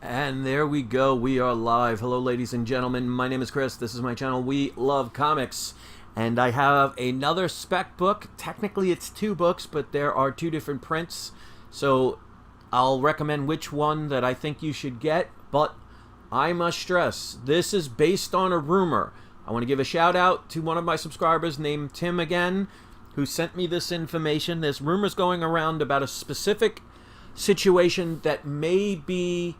And there we go. We are live. Hello, ladies and gentlemen. My name is Chris. This is my channel. We love comics. And I have another Spec book. Technically, it's two books, but there are two different prints. So I'll recommend which one that I think you should get. But I must stress, this is based on a rumor. I want to give a shout out to one of my subscribers named Tim again, who sent me this information. There's rumors going around about a specific situation that may be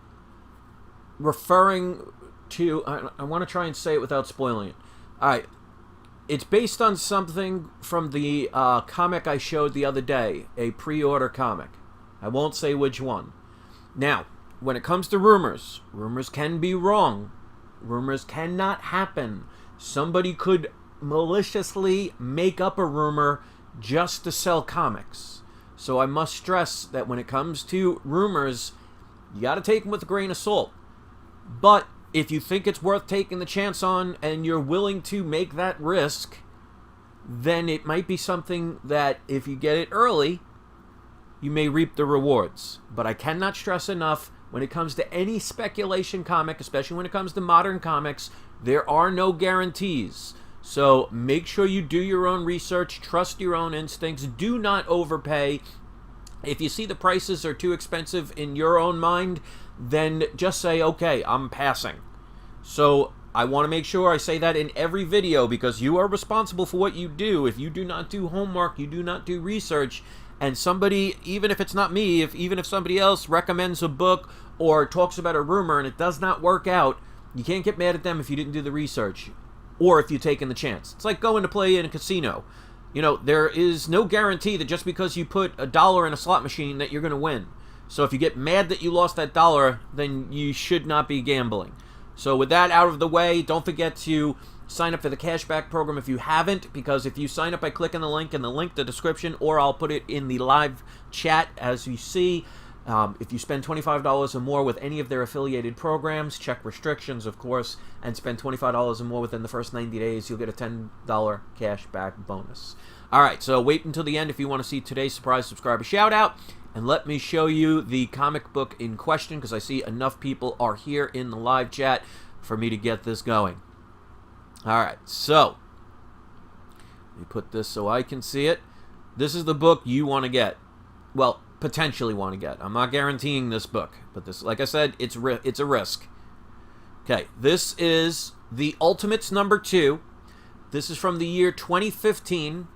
referring to, I want to try and say it without spoiling it. Alright, it's based on something from the comic I showed the other day, a pre-order comic. I won't say which one. Now, when it comes to rumors, rumors can be wrong. Rumors cannot happen. Somebody could maliciously make up a rumor just to sell comics. So I must stress that when it comes to rumors, you got to take them with a grain of salt. But if you think it's worth taking the chance on and you're willing to make that risk, then it might be something that if you get it early, you may reap the rewards. But I cannot stress enough, when it comes to any speculation comic, especially when it comes to modern comics, there are no guarantees. So make sure you do your own research, trust your own instincts, do not overpay. If you see the prices are too expensive in your own mind, then just say, okay, I'm passing. So I want to make sure I say that in every video, because you are responsible for what you do. If you do not do homework, you do not do research, and somebody, even if it's not me, even if somebody else recommends a book or talks about a rumor and it does not work out, you can't get mad at them if you didn't do the research or if you've taken the chance. It's like going to play in a casino. You know, there is no guarantee that just because you put $1 in a slot machine that you're going to win. So if you get mad that you lost that $1, then you should not be gambling. So with that out of the way, don't forget to sign up for the cashback program if you haven't, because if you sign up by clicking the link in the description, or I'll put it in the live chat as you see, if you spend $25 or more with any of their affiliated programs, check restrictions, of course, and spend $25 or more within the first 90 days, you'll get a $10 cashback bonus. All right, so wait until the end if you want to see today's surprise subscriber shout out. And let me show you the comic book in question, because I see enough people are here in the live chat for me to get this going. All right, so let me put this so I can see it. This is the book you want to get. Well, potentially want to get. I'm not guaranteeing this book, but this, like I said, it's a risk. Okay, this is the Ultimates #2. This is from the year 2015.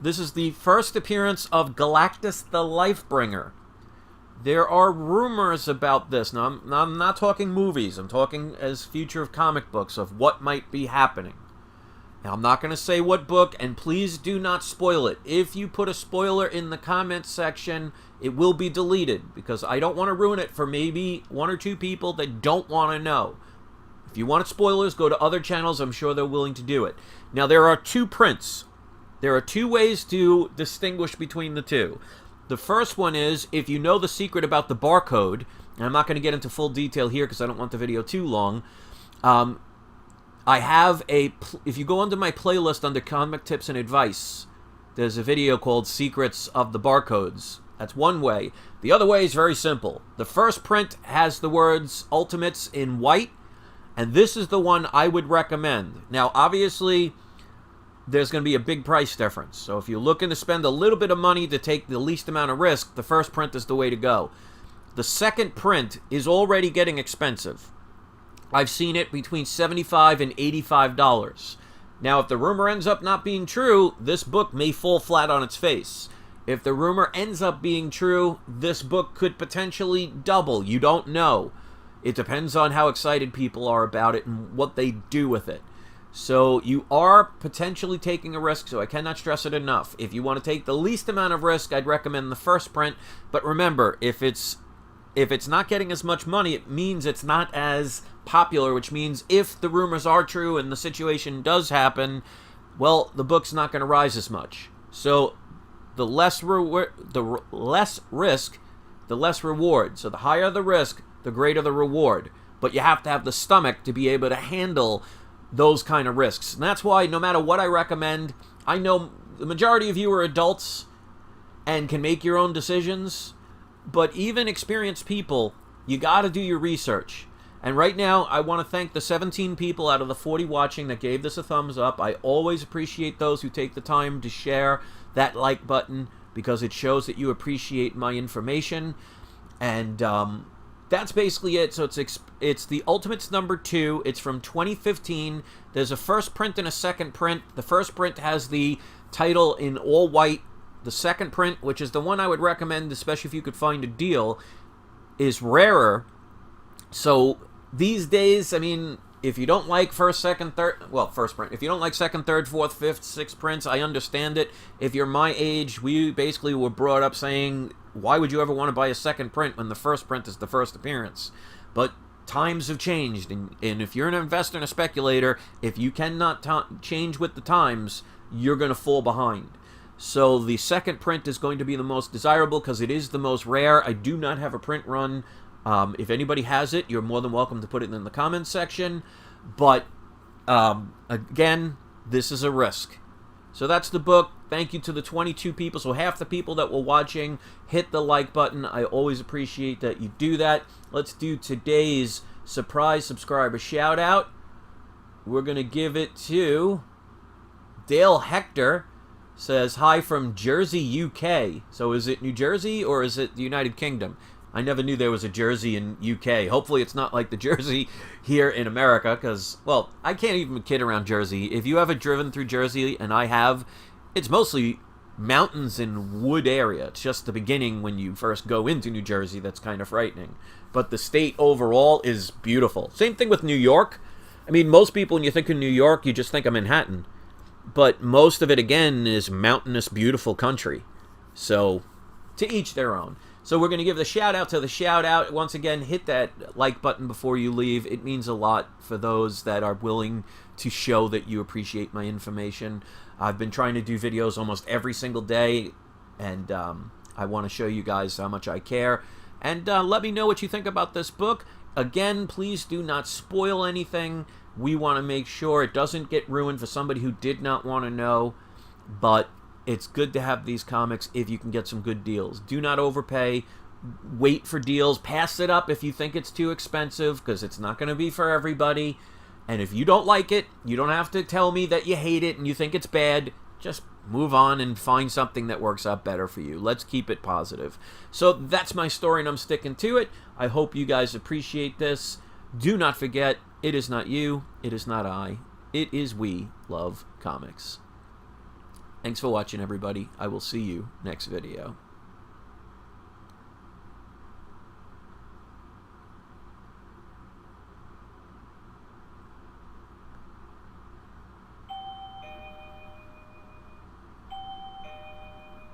This is the first appearance of Galactus the Lifebringer. There are rumors about this. Now, I'm not talking movies. I'm talking as future of comic books of what might be happening. Now, I'm not going to say what book, and please do not spoil it. If you put a spoiler in the comments section, it will be deleted, because I don't want to ruin it for maybe one or two people that don't want to know. If you want spoilers, go to other channels. I'm sure they're willing to do it. Now, there are two prints. There are two ways to distinguish between the two. The first one is, if you know the secret about the barcode, and I'm not going to get into full detail here because I don't want the video too long, I have if you go under my playlist under Comic Tips and Advice, there's a video called Secrets of the Barcodes. That's one way. The other way is very simple. The first print has the words Ultimates in white, and this is the one I would recommend. Now, obviously, there's going to be a big price difference. So if you're looking to spend a little bit of money to take the least amount of risk, the first print is the way to go. The second print is already getting expensive. I've seen it between $75 and $85. Now, if the rumor ends up not being true, this book may fall flat on its face. If the rumor ends up being true, this book could potentially double. You don't know. It depends on how excited people are about it and what they do with it. So you are potentially taking a risk, so I cannot stress it enough. If you want to take the least amount of risk, I'd recommend the first print. But remember, if it's not getting as much money, it means it's not as popular, which means if the rumors are true and the situation does happen, well, the book's not going to rise as much. So the less risk, the less reward. So the higher the risk, the greater the reward. But you have to have the stomach to be able to handle those kind of risks. And that's why no matter what I recommend, I know the majority of you are adults and can make your own decisions, but even experienced people You got to do your research. And right now, I want to thank the 17 people out of the 40 watching that gave this a thumbs up. I always appreciate those who take the time to share that like button because it shows that you appreciate my information. And that's basically it. So it's the Ultimates #2. It's from 2015. There's a first print and a second print. The first print has the title in all white. The second print, which is the one I would recommend, especially if you could find a deal, is rarer. So these days, I mean, if you don't like first, second, third, well, first print, if you don't like second, third, fourth, fifth, sixth prints, I understand it. If you're my age, we basically were brought up saying, why would you ever want to buy a second print when the first print is the first appearance? But times have changed, and if you're an investor and a speculator, if you cannot change with the times, you're going to fall behind. So the second print is going to be the most desirable because it is the most rare. I do not have a print run. If anybody has it, you're more than welcome to put it in the comments section. But, again, this is a risk. So that's the book. Thank you to the 22 people. So half the people that were watching, hit the like button. I always appreciate that you do that. Let's do today's surprise subscriber shout out. We're going to give it to Dale Hector. Says, hi from Jersey, UK. So is it New Jersey or is it the United Kingdom? I never knew there was a Jersey in UK. Hopefully it's not like the Jersey here in America because, well, I can't even kid around Jersey. If you haven't driven through Jersey, and I have, it's mostly mountains and wood area. It's just the beginning when you first go into New Jersey that's kind of frightening. But the state overall is beautiful. Same thing with New York. I mean, most people, when you think of New York, you just think of Manhattan. But most of it, again, is mountainous, beautiful country. So, to each their own. So we're going to give the shout-out to the shout-out. Once again, hit that like button before you leave. It means a lot for those that are willing to show that you appreciate my information. I've been trying to do videos almost every single day, and I want to show you guys how much I care. And let me know what you think about this book. Again, please do not spoil anything. We want to make sure it doesn't get ruined for somebody who did not want to know. But it's good to have these comics if you can get some good deals. Do not overpay. Wait for deals. Pass it up if you think it's too expensive because it's not going to be for everybody. And if you don't like it, you don't have to tell me that you hate it and you think it's bad. Just move on and find something that works out better for you. Let's keep it positive. So that's my story and I'm sticking to it. I hope you guys appreciate this. Do not forget, it is not you, it is not I, it is we love comics. Thanks for watching, everybody. I will see you next video.